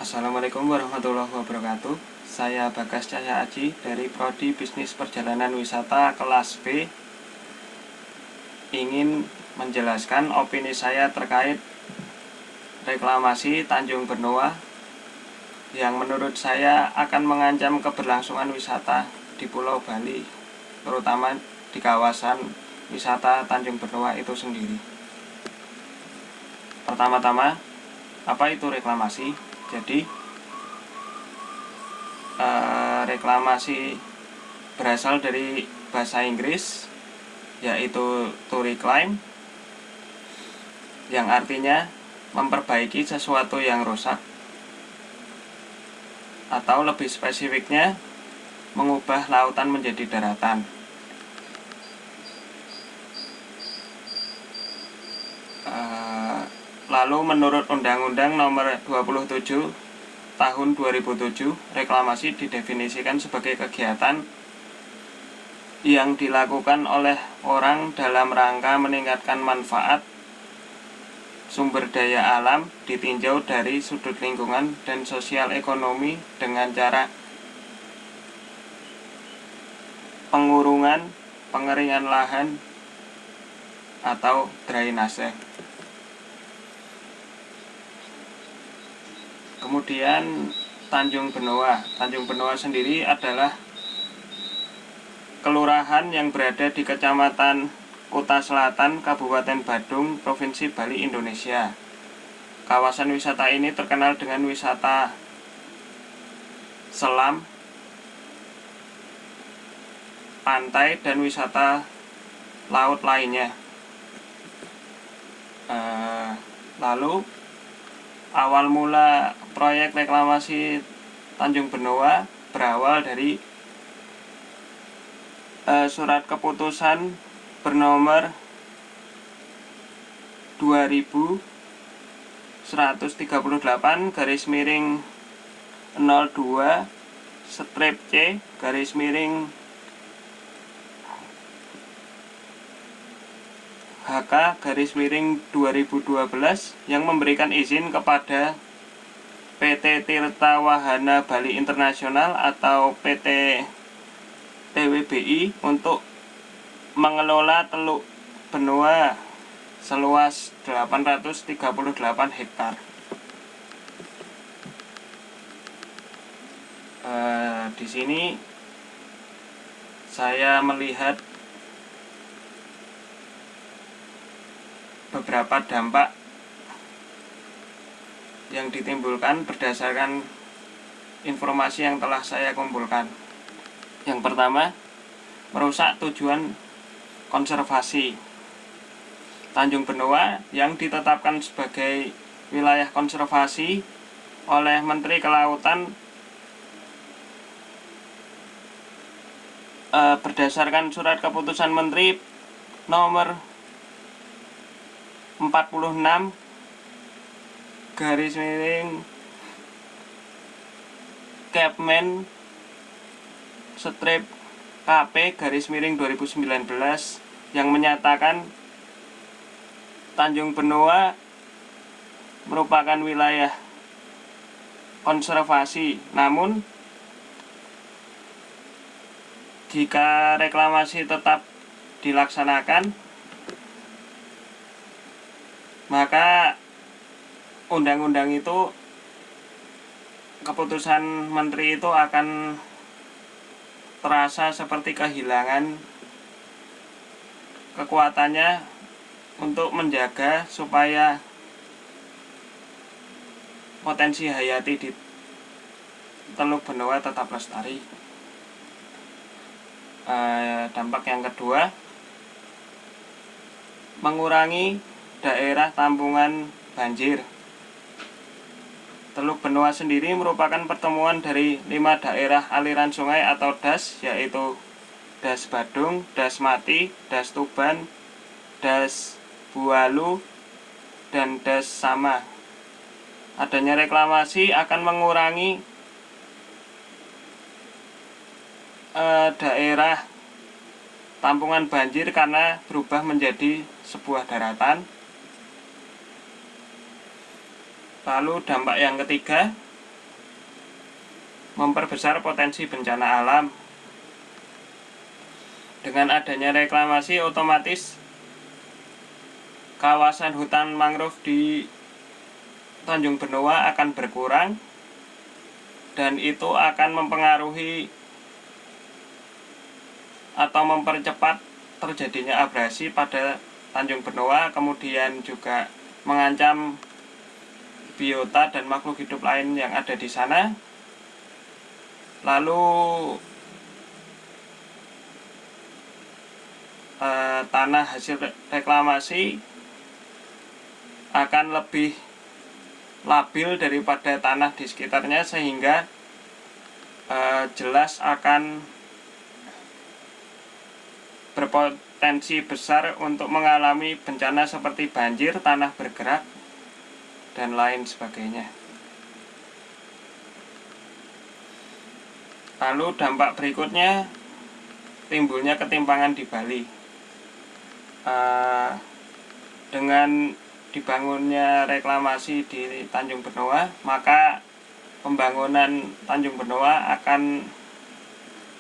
Assalamualaikum warahmatullahi wabarakatuh. Saya Bagas Cahya Aji dari Prodi Bisnis Perjalanan Wisata kelas B, ingin menjelaskan opini saya terkait reklamasi Tanjung Benoa yang menurut saya akan mengancam keberlangsungan wisata di Pulau Bali, terutama di kawasan wisata Tanjung Benoa itu sendiri. Pertama-tama, apa itu reklamasi? Jadi reklamasi berasal dari bahasa Inggris, yaitu to reclaim, yang artinya memperbaiki sesuatu yang rusak, atau lebih spesifiknya mengubah lautan menjadi daratan. Lalu menurut Undang-Undang Nomor 27 Tahun 2007, reklamasi didefinisikan sebagai kegiatan yang dilakukan oleh orang dalam rangka meningkatkan manfaat sumber daya alam ditinjau dari sudut lingkungan dan sosial ekonomi dengan cara pengurungan, pengeringan lahan, atau drainase. Kemudian Tanjung Benoa. Tanjung Benoa sendiri adalah kelurahan yang berada di Kecamatan Kuta Selatan, Kabupaten Badung, Provinsi Bali, Indonesia. Kawasan wisata ini terkenal dengan wisata selam, pantai, dan wisata laut lainnya. Lalu awal mula proyek reklamasi Tanjung Benoa berawal dari surat keputusan bernomor 21/02/C HK/2012 yang memberikan izin kepada PT Tirta Wahana Bali Internasional atau PT TWBI untuk mengelola Teluk Benoa seluas 838 hektar. Di sini saya melihat beberapa dampak yang ditimbulkan berdasarkan informasi yang telah saya kumpulkan. Yang pertama, merusak tujuan konservasi. Tanjung Benoa yang ditetapkan sebagai wilayah konservasi oleh Menteri Kelautan berdasarkan surat keputusan Menteri nomor 46 Kepmen KP/2019 yang menyatakan Tanjung Benoa merupakan wilayah konservasi. Namun jika reklamasi tetap dilaksanakan, maka undang-undang itu, keputusan menteri itu akan terasa seperti kehilangan kekuatannya untuk menjaga supaya potensi hayati di Teluk Benoa tetap lestari. Dampak yang kedua, mengurangi daerah tampungan banjir. Teluk Benoa sendiri merupakan pertemuan dari 5 daerah aliran sungai atau DAS, yaitu DAS Badung, DAS Mati, DAS Tuban, DAS Bualu, dan DAS Sama. Adanya reklamasi akan mengurangi daerah tampungan banjir karena berubah menjadi sebuah daratan. Lalu dampak yang ketiga, memperbesar potensi bencana alam. Dengan adanya reklamasi, otomatis kawasan hutan mangrove di Tanjung Benoa akan berkurang, dan itu akan mempengaruhi atau mempercepat terjadinya abrasi pada Tanjung Benoa, kemudian juga mengancam biota dan makhluk hidup lain yang ada di sana. Lalu tanah hasil reklamasi akan lebih labil daripada tanah di sekitarnya, sehingga jelas akan berpotensi besar untuk mengalami bencana seperti banjir, tanah bergerak, dan lain sebagainya. Lalu dampak berikutnya, timbulnya ketimpangan di Bali. Dengan dibangunnya reklamasi di Tanjung Benoa, maka pembangunan Tanjung Benoa akan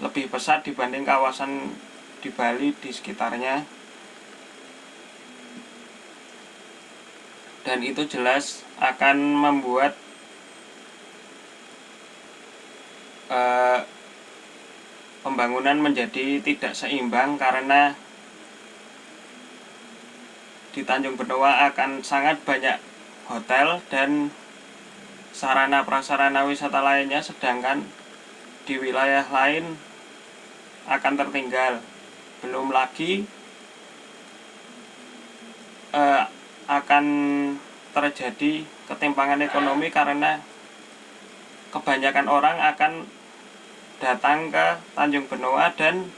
lebih pesat dibanding kawasan di Bali di sekitarnya, dan itu jelas akan membuat pembangunan menjadi tidak seimbang, karena di Tanjung Benoa akan sangat banyak hotel dan sarana prasarana wisata lainnya, sedangkan di wilayah lain akan tertinggal. Belum lagi akan terjadi ketimpangan ekonomi, karena kebanyakan orang akan datang ke Tanjung Benoa, dan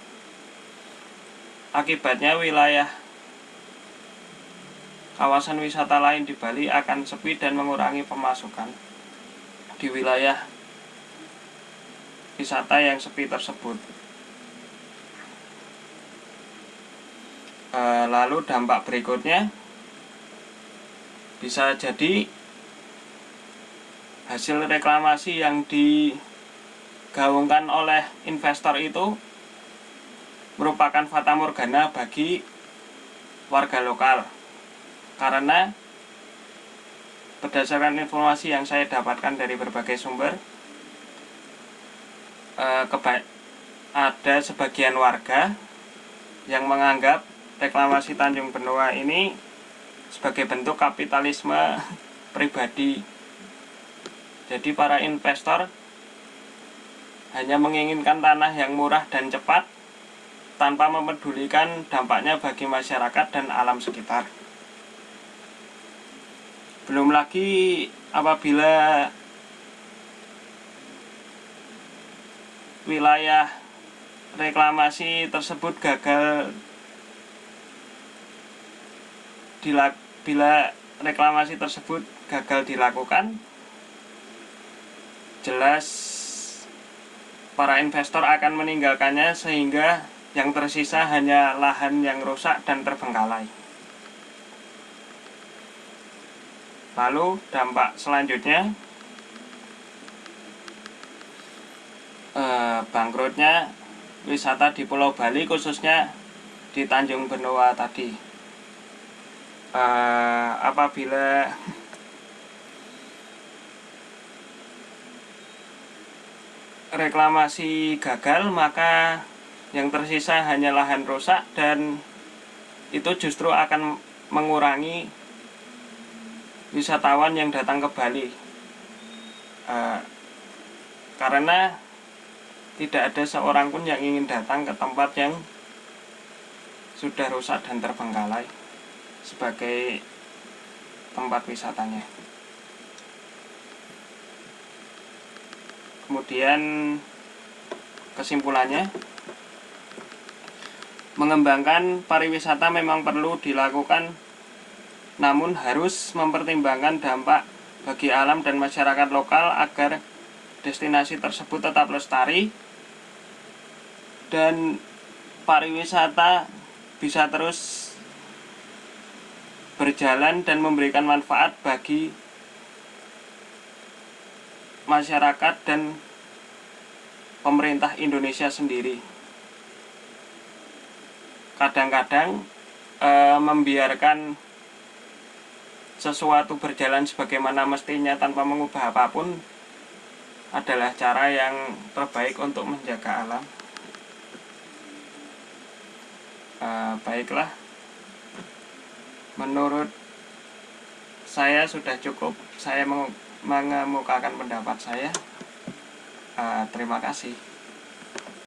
akibatnya wilayah kawasan wisata lain di Bali akan sepi dan mengurangi pemasukan di wilayah wisata yang sepi tersebut. Lalu dampak berikutnya, bisa jadi hasil reklamasi yang digaungkan oleh investor itu merupakan fata morgana bagi warga lokal, karena berdasarkan informasi yang saya dapatkan dari berbagai sumber, ada sebagian warga yang menganggap reklamasi Tanjung Benoa ini sebagai bentuk kapitalisme pribadi. Jadi para investor hanya menginginkan tanah yang murah dan cepat, tanpa memedulikan dampaknya bagi masyarakat dan alam sekitar. Belum lagi apabila wilayah reklamasi tersebut gagal bila reklamasi tersebut gagal dilakukan, jelas para investor akan meninggalkannya, sehingga yang tersisa hanya lahan yang rusak dan terbengkalai. Lalu dampak selanjutnya, bangkrutnya wisata di Pulau Bali, khususnya di Tanjung Benoa tadi. Apabila reklamasi gagal, maka yang tersisa hanya lahan rusak, dan itu justru akan mengurangi wisatawan yang datang ke Bali, karena tidak ada seorang pun yang ingin datang ke tempat yang sudah rusak dan terbengkalai sebagai tempat wisatanya. Kemudian kesimpulannya, mengembangkan pariwisata memang perlu dilakukan, namun harus mempertimbangkan dampak bagi alam dan masyarakat lokal agar destinasi tersebut tetap lestari dan pariwisata bisa terus berjalan dan memberikan manfaat bagi masyarakat dan pemerintah Indonesia sendiri. Kadang-kadang membiarkan sesuatu berjalan sebagaimana mestinya tanpa mengubah apapun adalah cara yang terbaik untuk menjaga alam. Baiklah, menurut saya sudah cukup saya mengemukakan pendapat saya. Terima kasih.